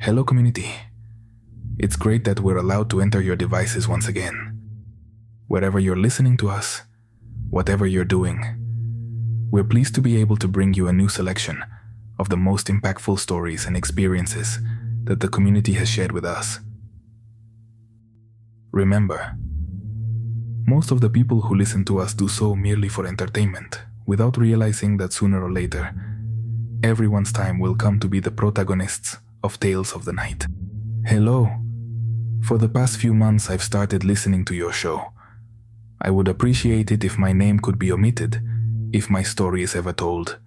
Hello community. It's great that we're allowed to enter your devices once again. Wherever you're listening to us, whatever you're doing, we're pleased to be able to bring you a new selection of the most impactful stories and experiences that the community has shared with us. Remember, most of the people who listen to us do so merely for entertainment, without realizing that sooner or later, everyone's time will come to be the protagonists of Tales of the Night. Hello. For the past few months I've started listening to your show. I would appreciate it if my name could be omitted, if my story is ever told.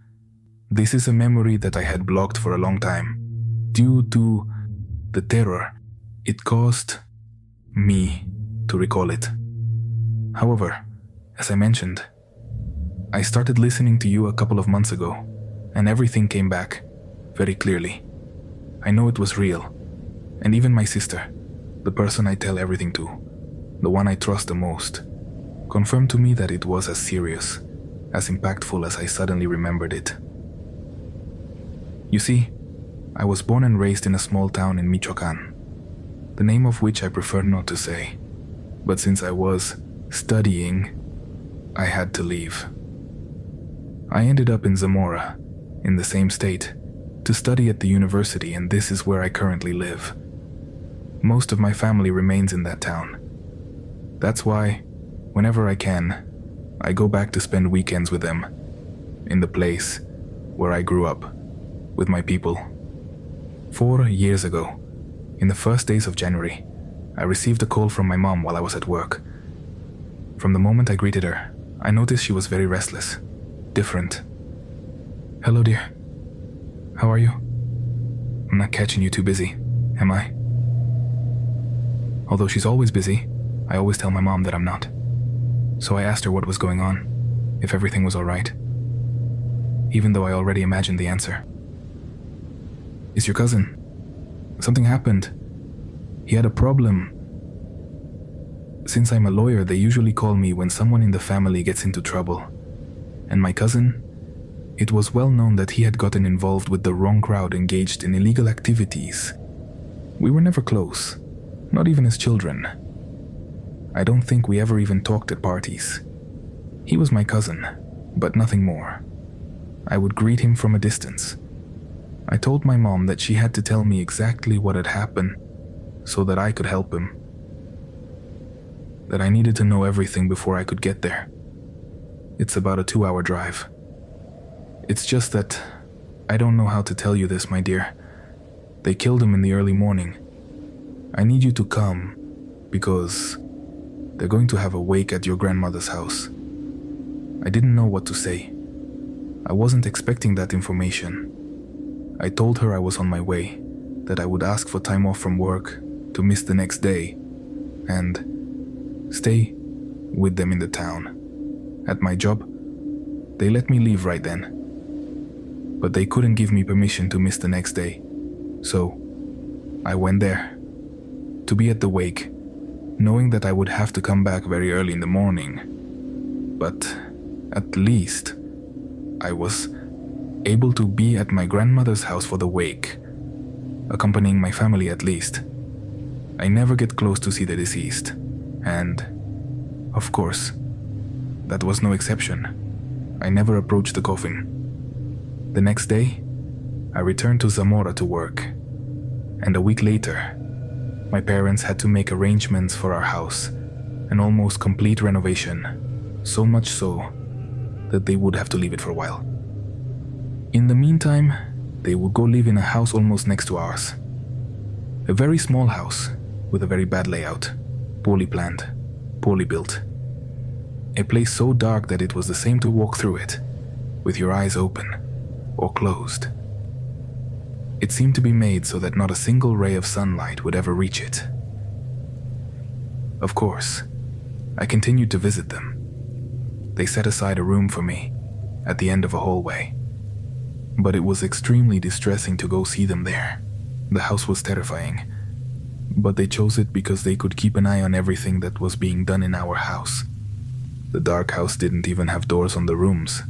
This is a memory that I had blocked for a long time, due to the terror it caused me to recall it. However, as I mentioned, I started listening to you a couple of months ago, and everything came back very clearly. I know it was real, and even my sister, the person I tell everything to, the one I trust the most, confirmed to me that it was as serious, as impactful as I suddenly remembered it. You see, I was born and raised in a small town in Michoacán, the name of which I prefer not to say, but since I was studying, I had to leave. I ended up in Zamora, in the same state, to study at the university, and this is where I currently live. Most of my family remains in that town. That's why, whenever I can, I go back to spend weekends with them, in the place where I grew up, with my people. 4 years ago, in the first days of January, I received a call from my mom while I was at work. From the moment I greeted her, I noticed she was very restless, different. Hello, dear. How are you? I'm not catching you too busy, am I? Although she's always busy, I always tell my mom that I'm not. So I asked her what was going on, if everything was alright, even though I already imagined the answer. Is your cousin? Something happened. He had a problem. Since I'm a lawyer, they usually call me when someone in the family gets into trouble. And my cousin? It was well known that he had gotten involved with the wrong crowd engaged in illegal activities. We were never close, not even as children. I don't think we ever even talked at parties. He was my cousin, but nothing more. I would greet him from a distance. I told my mom that she had to tell me exactly what had happened so that I could help him. That I needed to know everything before I could get there. It's about a 2-hour drive. It's just that I don't know how to tell you this, my dear. They killed him in the early morning. I need you to come because they're going to have a wake at your grandmother's house. I didn't know what to say. I wasn't expecting that information. I told her I was on my way, that I would ask for time off from work to miss the next day, and stay with them in the town. At my job, they let me leave right then. But they couldn't give me permission to miss the next day, so I went there, to be at the wake, knowing that I would have to come back very early in the morning. But at least I was able to be at my grandmother's house for the wake, accompanying my family at least. I never get close to see the deceased, and, of course, that was no exception. I never approached the coffin. The next day, I returned to Zamora to work, and a week later, my parents had to make arrangements for our house, an almost complete renovation, so much so that they would have to leave it for a while. In the meantime, they would go live in a house almost next to ours. A very small house with a very bad layout, poorly planned, poorly built. A place so dark that it was the same to walk through it, with your eyes open or closed. It seemed to be made so that not a single ray of sunlight would ever reach it. Of course, I continued to visit them. They set aside a room for me at the end of a hallway. But it was extremely distressing to go see them there. The house was terrifying, but they chose it because they could keep an eye on everything that was being done in our house. The dark house didn't even have doors on the rooms,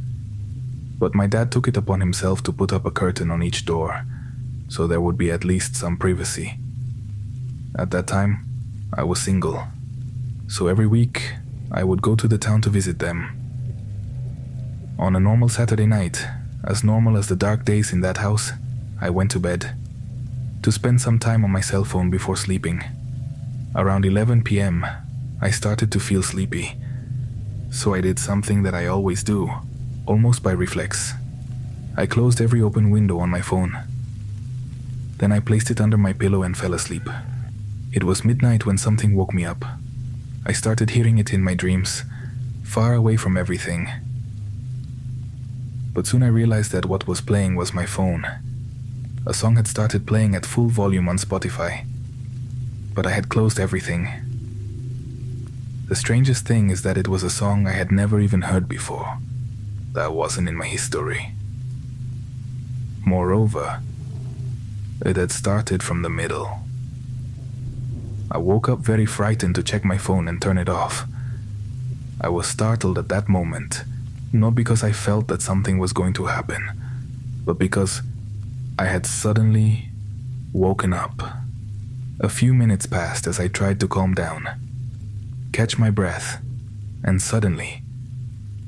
but my dad took it upon himself to put up a curtain on each door so there would be at least some privacy. At that time, I was single, so every week I would go to the town to visit them. On a normal Saturday night, as normal as the dark days in that house, I went to bed to spend some time on my cell phone before sleeping. Around 11 p.m., I started to feel sleepy, so I did something that I always do, almost by reflex. I closed every open window on my phone. Then I placed it under my pillow and fell asleep. It was midnight when something woke me up. I started hearing it in my dreams, far away from everything. But soon I realized that what was playing was my phone. A song had started playing at full volume on Spotify, but I had closed everything. The strangest thing is that it was a song I had never even heard before. That wasn't in my history. Moreover, it had started from the middle. I woke up very frightened to check my phone and turn it off. I was startled at that moment, not because I felt that something was going to happen, but because I had suddenly woken up. A few minutes passed as I tried to calm down, catch my breath, and suddenly,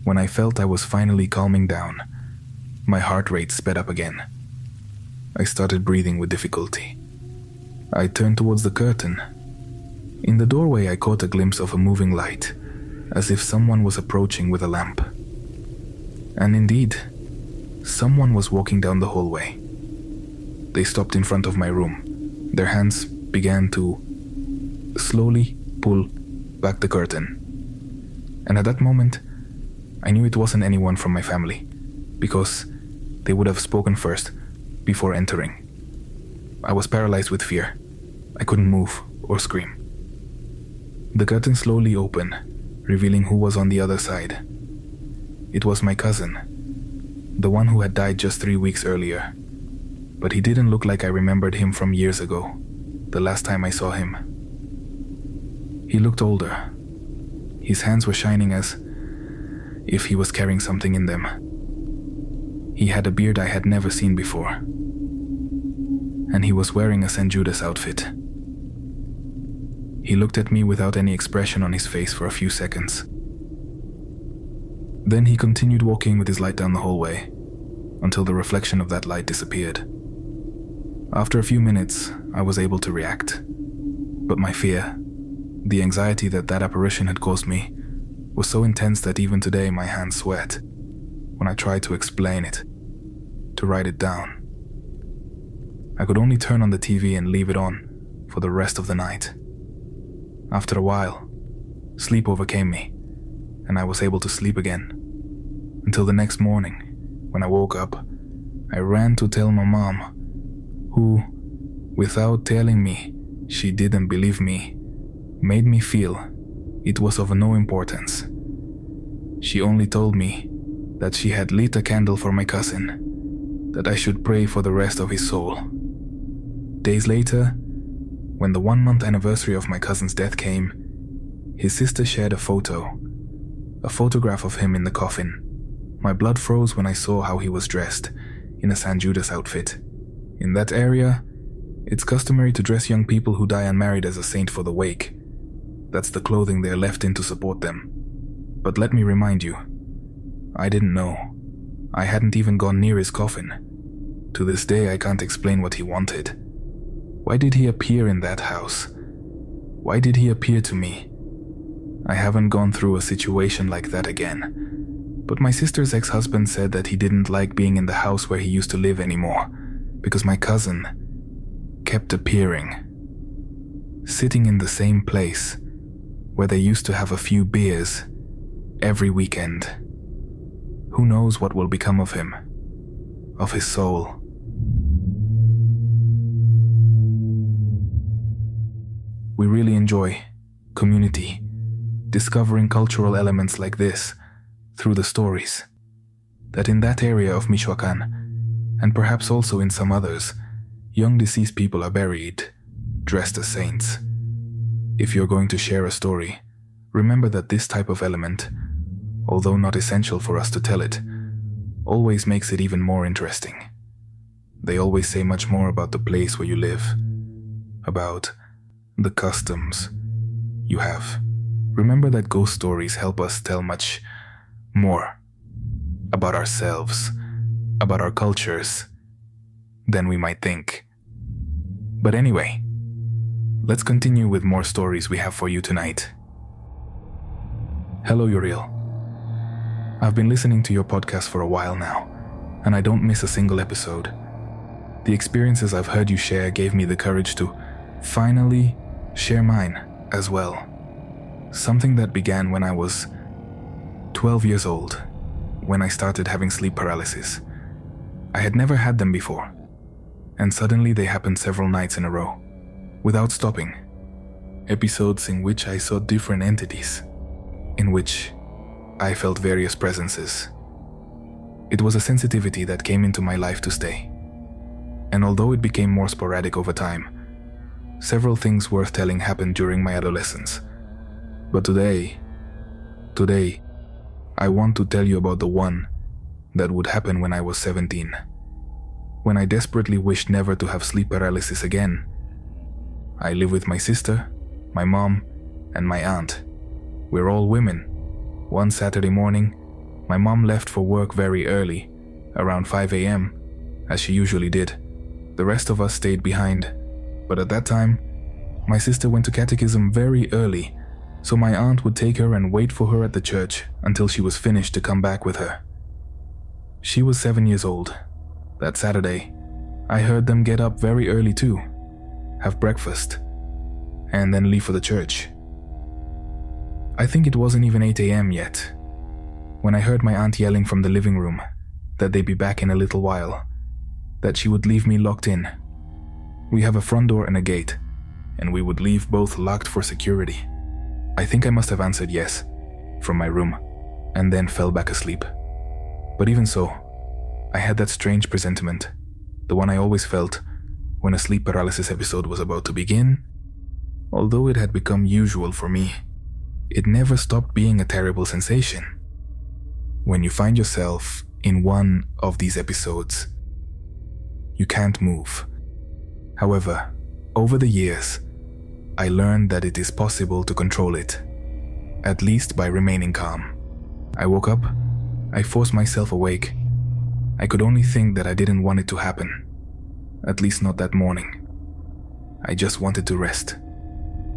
when I felt I was finally calming down, my heart rate sped up again. I started breathing with difficulty. I turned towards the curtain. In the doorway, I caught a glimpse of a moving light, as if someone was approaching with a lamp. And indeed, someone was walking down the hallway. They stopped in front of my room. Their hands began to slowly pull back the curtain. And at that moment, I knew it wasn't anyone from my family, because they would have spoken first, before entering. I was paralyzed with fear. I couldn't move or scream. The curtain slowly opened, revealing who was on the other side. It was my cousin, the one who had died just 3 weeks earlier. But he didn't look like I remembered him from years ago, the last time I saw him. He looked older. His hands were shining as if he was carrying something in them. He had a beard I had never seen before, and he was wearing a St. Judas outfit. He looked at me without any expression on his face for a few seconds. Then he continued walking with his light down the hallway, until the reflection of that light disappeared. After a few minutes, I was able to react, but my fear, the anxiety that apparition had caused me, was so intense that even today my hands sweat when I tried to explain it, to write it down. I could only turn on the TV and leave it on for the rest of the night. After a while, sleep overcame me, and I was able to sleep again. Until the next morning, when I woke up, I ran to tell my mom, who, without telling me she didn't believe me, made me feel it was of no importance. She only told me that she had lit a candle for my cousin, that I should pray for the rest of his soul. Days later, when the 1-month anniversary of my cousin's death came, his sister shared a photograph of him in the coffin. My blood froze when I saw how he was dressed, in a St. Judas outfit. In that area, it's customary to dress young people who die unmarried as a saint for the wake. That's the clothing they're left in to support them. But let me remind you, I didn't know. I hadn't even gone near his coffin. To this day, I can't explain what he wanted. Why did he appear in that house? Why did he appear to me? I haven't gone through a situation like that again. But my sister's ex-husband said that he didn't like being in the house where he used to live anymore, because my cousin kept appearing, sitting in the same place where they used to have a few beers every weekend. Who knows what will become of him, of his soul. We really enjoy community, discovering cultural elements like this through the stories that in that area of Michoacan, and perhaps also in some others, young deceased people are buried, dressed as saints. If you're going to share a story, remember that this type of element, although not essential for us to tell it, always makes it even more interesting. they always say much more about the place where you live, about the customs you have. Remember that ghost stories help us tell much more about ourselves, about our cultures, than we might think. But anyway, let's continue with more stories we have for you tonight. Hello, Uriel. I've been listening to your podcast for a while now, and I don't miss a single episode. The experiences I've heard you share gave me the courage to finally share mine as well. Something that began when I was 12 years old, when I started having sleep paralysis. I had never had them before, and suddenly they happened several nights in a row, without stopping. Episodes in which I saw different entities, in which I felt various presences. It was a sensitivity that came into my life to stay. And although it became more sporadic over time, several things worth telling happened during my adolescence. But today, I want to tell you about the one that would happen when I was 17. When I desperately wished never to have sleep paralysis again. I live with my sister, my mom, and my aunt. We're all women. One Saturday morning, my mom left for work very early, around 5 a.m., as she usually did. The rest of us stayed behind, but at that time, my sister went to catechism very early, so my aunt would take her and wait for her at the church until she was finished to come back with her. She was 7 years old. That Saturday, I heard them get up very early too, have breakfast, and then leave for the church. I think it wasn't even 8 a.m. yet, when I heard my aunt yelling from the living room that they'd be back in a little while, that she would leave me locked in. We have a front door and a gate, and we would leave both locked for security. I think I must have answered yes from my room, and then fell back asleep. But even so, I had that strange presentiment, the one I always felt when a sleep paralysis episode was about to begin. Although it had become usual for me, it never stopped being a terrible sensation. When you find yourself in one of these episodes, you can't move. However, over the years, I learned that it is possible to control it, at least by remaining calm. I woke up, I forced myself awake. I could only think that I didn't want it to happen, at least not that morning. I just wanted to rest,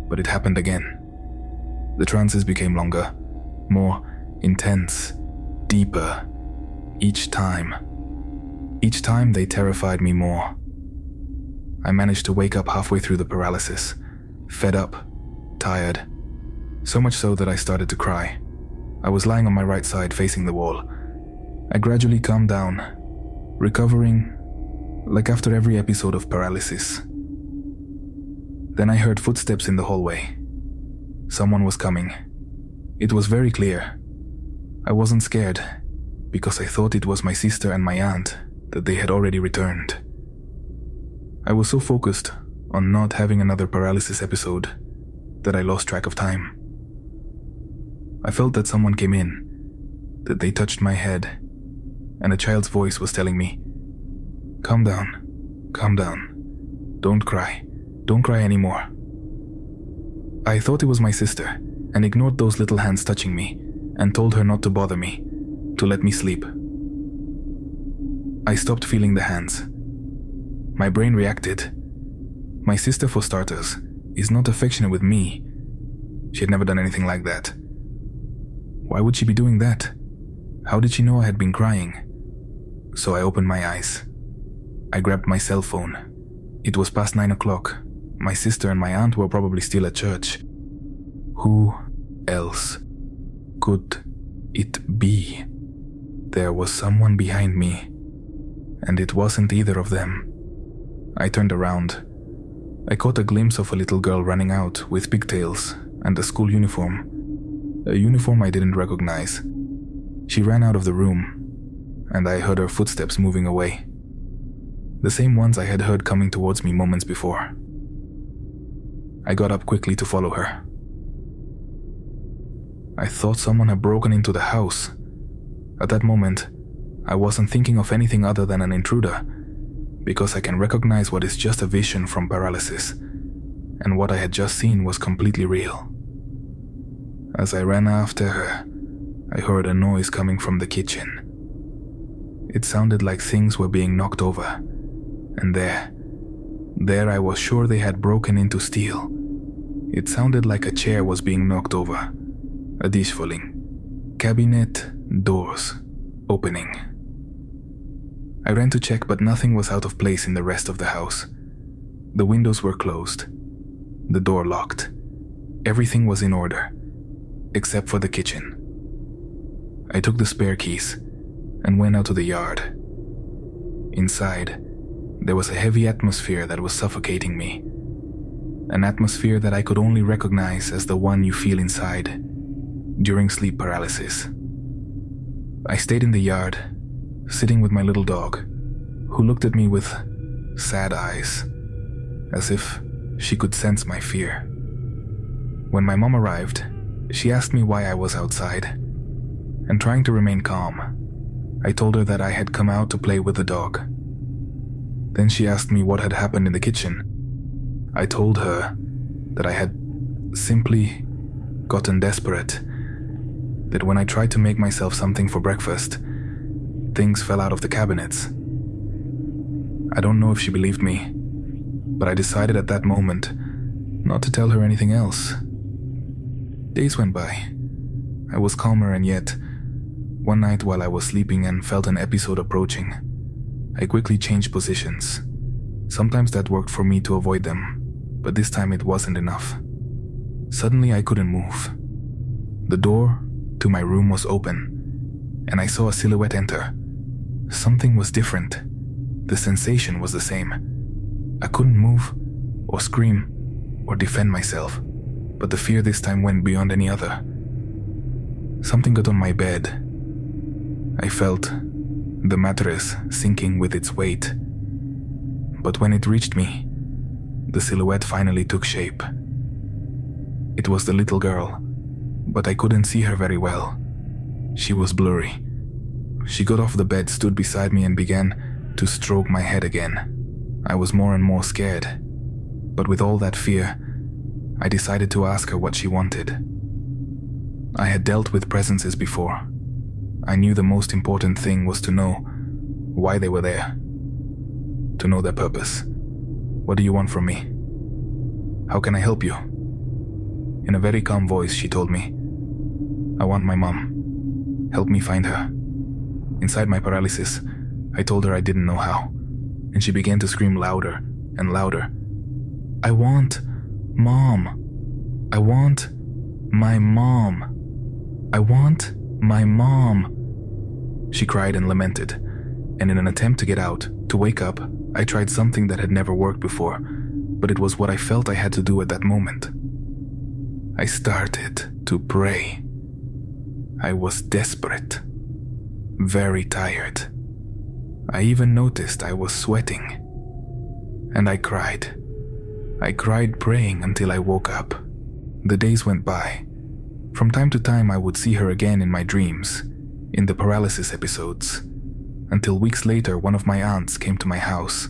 but it happened again. The trances became longer, more intense, deeper, each time. Each time they terrified me more. I managed to wake up halfway through the paralysis, fed up, tired, so much so that I started to cry. I was lying on my right side facing the wall. I gradually calmed down, recovering like after every episode of paralysis. Then I heard footsteps in the hallway. Someone was coming. It was very clear. I wasn't scared, because I thought it was my sister and my aunt, that they had already returned. I was so focused on not having another paralysis episode that I lost track of time. I felt that someone came in, that they touched my head, and a child's voice was telling me, calm down, don't cry anymore." I thought it was my sister and ignored those little hands touching me and told her not to bother me, to let me sleep. I stopped feeling the hands. My brain reacted. My sister, for starters, is not affectionate with me. She had never done anything like that. Why would she be doing that? How did she know I had been crying? So I opened my eyes. I grabbed my cell phone. It was past 9 o'clock. My sister and my aunt were probably still at church. Who else could it be? There was someone behind me, and it wasn't either of them. I turned around. I caught a glimpse of a little girl running out with pigtails and a school uniform. A uniform I didn't recognize. She ran out of the room, and I heard her footsteps moving away. The same ones I had heard coming towards me moments before. I got up quickly to follow her. I thought someone had broken into the house. At that moment, I wasn't thinking of anything other than an intruder, because I can recognize what is just a vision from paralysis, and what I had just seen was completely real. As I ran after her, I heard a noise coming from the kitchen. It sounded like things were being knocked over, and there I was sure they had broken into steel. It sounded like a chair was being knocked over, a dish falling, cabinet doors opening. I ran to check, but nothing was out of place in the rest of the house. The windows were closed, the door locked. Everything was in order, except for the kitchen. I took the spare keys and went out to the yard. Inside, there was a heavy atmosphere that was suffocating me. An atmosphere that I could only recognize as the one you feel inside during sleep paralysis. I stayed in the yard, sitting with my little dog, who looked at me with sad eyes, as if she could sense my fear. When my mom arrived, she asked me why I was outside, and trying to remain calm, I told her that I had come out to play with the dog. Then she asked me what had happened in the kitchen. I told her that I had simply gotten desperate, that when I tried to make myself something for breakfast, things fell out of the cabinets. I don't know if she believed me, but I decided at that moment not to tell her anything else. Days went by. I was calmer, and yet, one night while I was sleeping and felt an episode approaching, I quickly changed positions. Sometimes that worked for me to avoid them, but this time it wasn't enough. Suddenly I couldn't move. The door to my room was open, and I saw a silhouette enter. Something was different. The sensation was the same. I couldn't move, or scream, or defend myself, but the fear this time went beyond any other. Something got on my bed. I felt the mattress sinking with its weight. But when it reached me, the silhouette finally took shape. It was the little girl, but I couldn't see her very well. She was blurry. She got off the bed, stood beside me, and began to stroke my head again. I was more and more scared, but with all that fear, I decided to ask her what she wanted. I had dealt with presences before. I knew the most important thing was to know why they were there, to know their purpose. What do you want from me? How can I help you? In a very calm voice, she told me, I want my mom. Help me find her. Inside my paralysis, I told her I didn't know how, and she began to scream louder and louder. I want Mom. I want my mom. I want my mom. She cried and lamented, and in an attempt to get out, to wake up, I tried something that had never worked before, but it was what I felt I had to do at that moment. I started to pray. I was desperate, very tired. I even noticed I was sweating, and I cried. I cried praying until I woke up. The days went by. From time to time I would see her again in my dreams, in the paralysis episodes, until weeks later one of my aunts came to my house.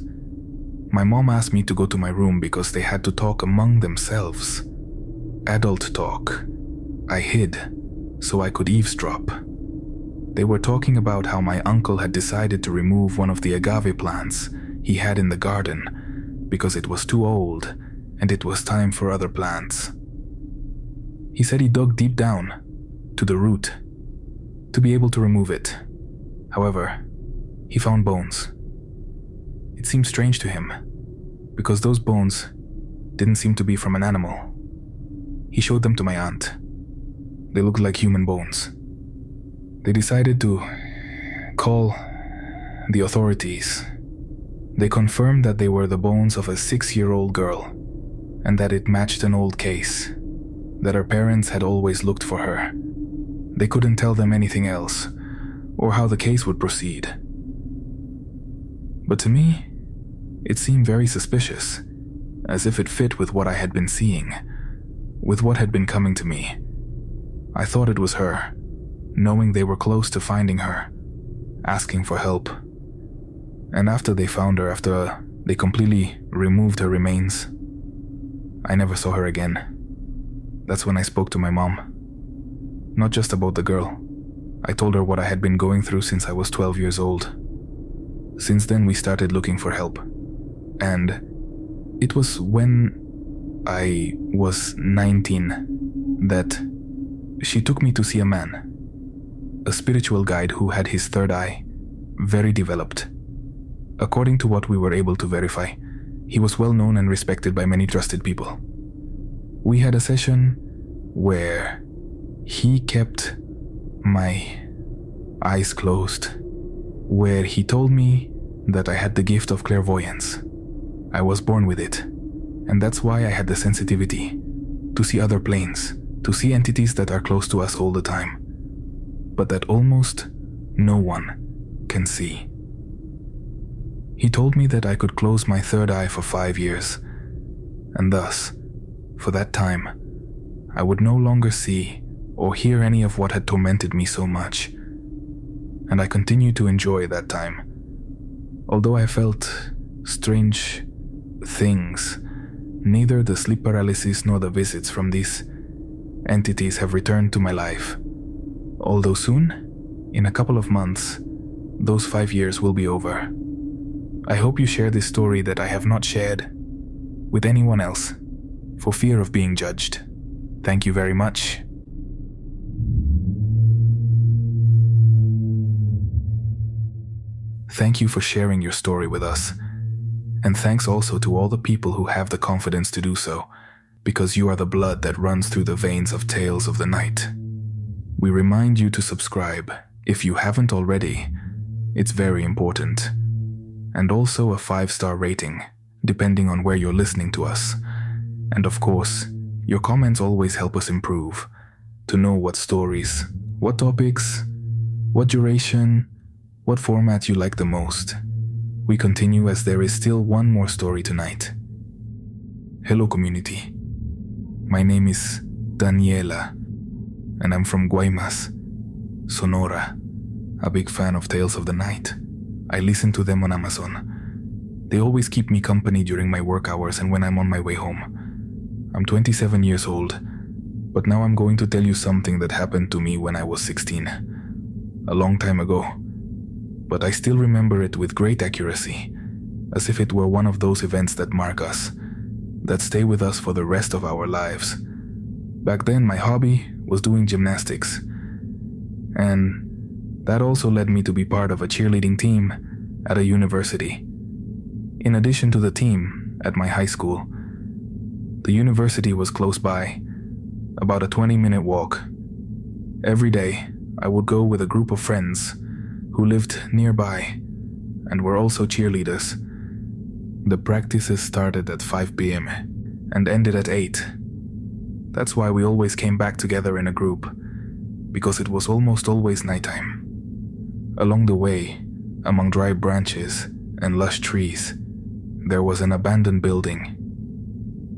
My mom asked me to go to my room because they had to talk among themselves. Adult talk. I hid, so I could eavesdrop. They were talking about how my uncle had decided to remove one of the agave plants he had in the garden because it was too old and it was time for other plants. He said he dug deep down, to the root, to be able to remove it. However, he found bones. It seemed strange to him, because those bones didn't seem to be from an animal. He showed them to my aunt. They looked like human bones. They decided to call the authorities. They confirmed that they were the bones of a 6-year-old girl, and that it matched an old case, that her parents had always looked for her. They couldn't tell them anything else, or how the case would proceed. But to me, it seemed very suspicious, as if it fit with what I had been seeing, with what had been coming to me. I thought it was her, knowing they were close to finding her, asking for help. And after they found her, after they completely removed her remains, I never saw her again. That's when I spoke to my mom. Not just about the girl. I told her what I had been going through since I was 12 years old. Since then, we started looking for help. And it was when I was 19 that she took me to see a man, a spiritual guide who had his third eye very developed. According to what we were able to verify, he was well known and respected by many trusted people. We had a session where he kept my eyes closed, where he told me that I had the gift of clairvoyance. I was born with it, and that's why I had the sensitivity to see other planes, to see entities that are close to us all the time, but that almost no one can see. He told me that I could close my third eye for 5 years, and thus, for that time, I would no longer see or hear any of what had tormented me so much. And I continued to enjoy that time. Although I felt strange things, neither the sleep paralysis nor the visits from these entities have returned to my life. Although soon, in a couple of months, those 5 years will be over. I hope you share this story that I have not shared with anyone else, for fear of being judged. Thank you very much. Thank you for sharing your story with us. And thanks also to all the people who have the confidence to do so, because you are the blood that runs through the veins of Tales of the Night. We remind you to subscribe if you haven't already. It's very important. And also a 5-star rating, depending on where you're listening to us. And of course, your comments always help us improve, to know what stories, what topics, what duration, what format you like the most. We continue as there is still one more story tonight. Hello community. My name is Daniela, and I'm from Guaymas, Sonora. A big fan of Tales of the Night. I listen to them on Amazon. They always keep me company during my work hours and when I'm on my way home. I'm 27 years old, but now I'm going to tell you something that happened to me when I was 16. A long time ago. But I still remember it with great accuracy, as if it were one of those events that mark us, that stay with us for the rest of our lives. Back then, my hobby was doing gymnastics, and that also led me to be part of a cheerleading team at a university. In addition to the team at my high school, the university was close by, about a 20-minute walk. Every day, I would go with a group of friends who lived nearby and were also cheerleaders. The practices started at 5 p.m. and ended at 8. That's why we always came back together in a group, because it was almost always nighttime. Along the way, among dry branches and lush trees, there was an abandoned building.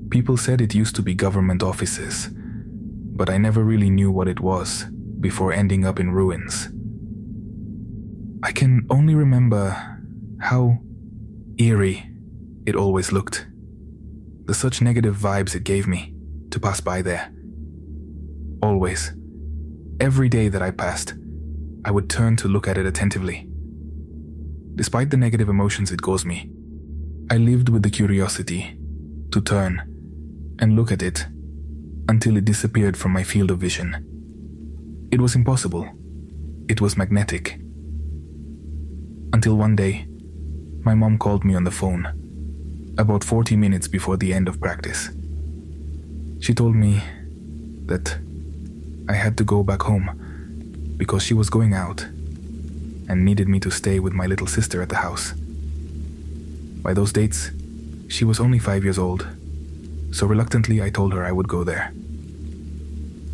People said it used to be government offices, but I never really knew what it was before ending up in ruins. I can only remember how eerie it always looked. The such negative vibes it gave me to pass by there. Always. Every day that I passed, I would turn to look at it attentively. Despite the negative emotions it caused me, I lived with the curiosity to turn and look at it until it disappeared from my field of vision. It was impossible. It was magnetic. Until one day, my mom called me on the phone, about 40 minutes before the end of practice. She told me that I had to go back home because she was going out and needed me to stay with my little sister at the house. By those dates, she was only 5 years old, so reluctantly I told her I would go there.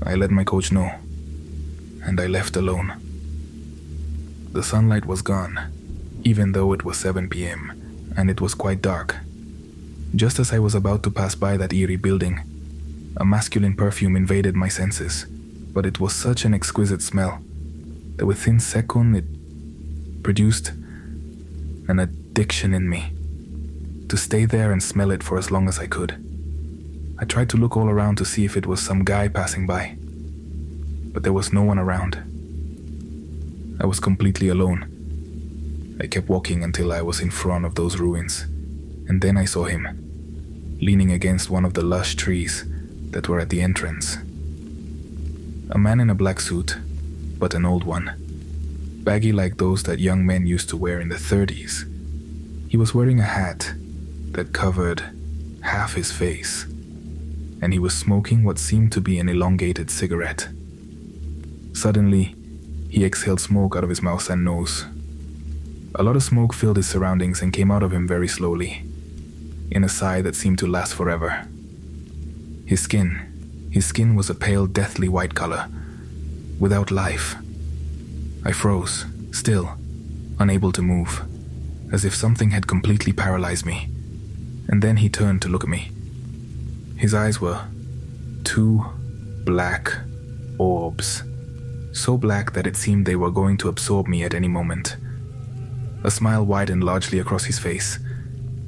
I let my coach know, and I left alone. The sunlight was gone, even though it was 7 p.m. and it was quite dark. Just as I was about to pass by that eerie building, a masculine perfume invaded my senses, but it was such an exquisite smell that within seconds it produced an addiction in me, to stay there and smell it for as long as I could. I tried to look all around to see if it was some guy passing by, but there was no one around. I was completely alone. I kept walking until I was in front of those ruins, and then I saw him, leaning against one of the lush trees that were at the entrance. A man in a black suit, but an old one, baggy like those that young men used to wear in the 30s. He was wearing a hat that covered half his face, and he was smoking what seemed to be an elongated cigarette. Suddenly, he exhaled smoke out of his mouth and nose. A lot of smoke filled his surroundings and came out of him very slowly, in a sigh that seemed to last forever. His skin was a pale, deathly white color, without life. I froze, still, unable to move, as if something had completely paralyzed me. And then he turned to look at me. His eyes were 2 black orbs, so black that it seemed they were going to absorb me at any moment. A smile widened largely across his face,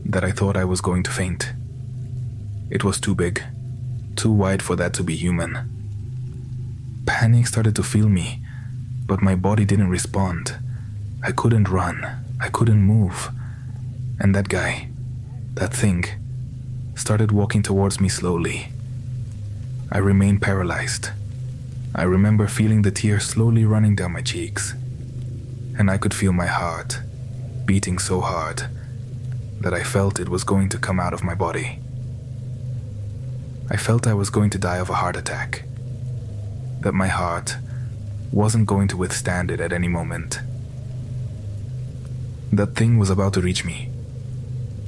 that I thought I was going to faint. It was too big, too wide for that to be human. Panic started to fill me, but my body didn't respond. I couldn't run, I couldn't move. And that guy, that thing, started walking towards me slowly. I remained paralyzed. I remember feeling the tears slowly running down my cheeks, and I could feel my heart beating so hard that I felt it was going to come out of my body. I felt I was going to die of a heart attack, that my heart wasn't going to withstand it at any moment. That thing was about to reach me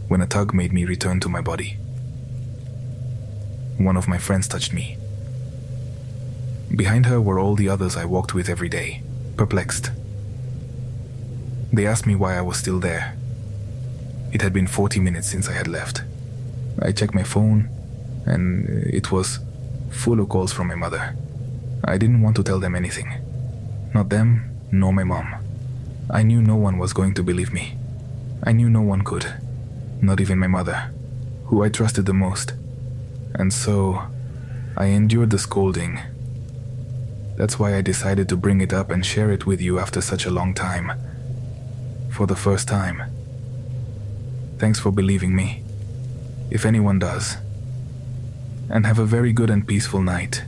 when a tug made me return to my body. One of my friends touched me. Behind her were all the others I walked with every day, perplexed. They asked me why I was still there. It had been 40 minutes since I had left. I checked my phone, and it was full of calls from my mother. I didn't want to tell them anything. Not them, nor my mom. I knew no one was going to believe me. I knew no one could. Not even my mother, who I trusted the most. And so, I endured the scolding. That's why I decided to bring it up and share it with you after such a long time. For the first time. Thanks for believing me, if anyone does. And have a very good and peaceful night.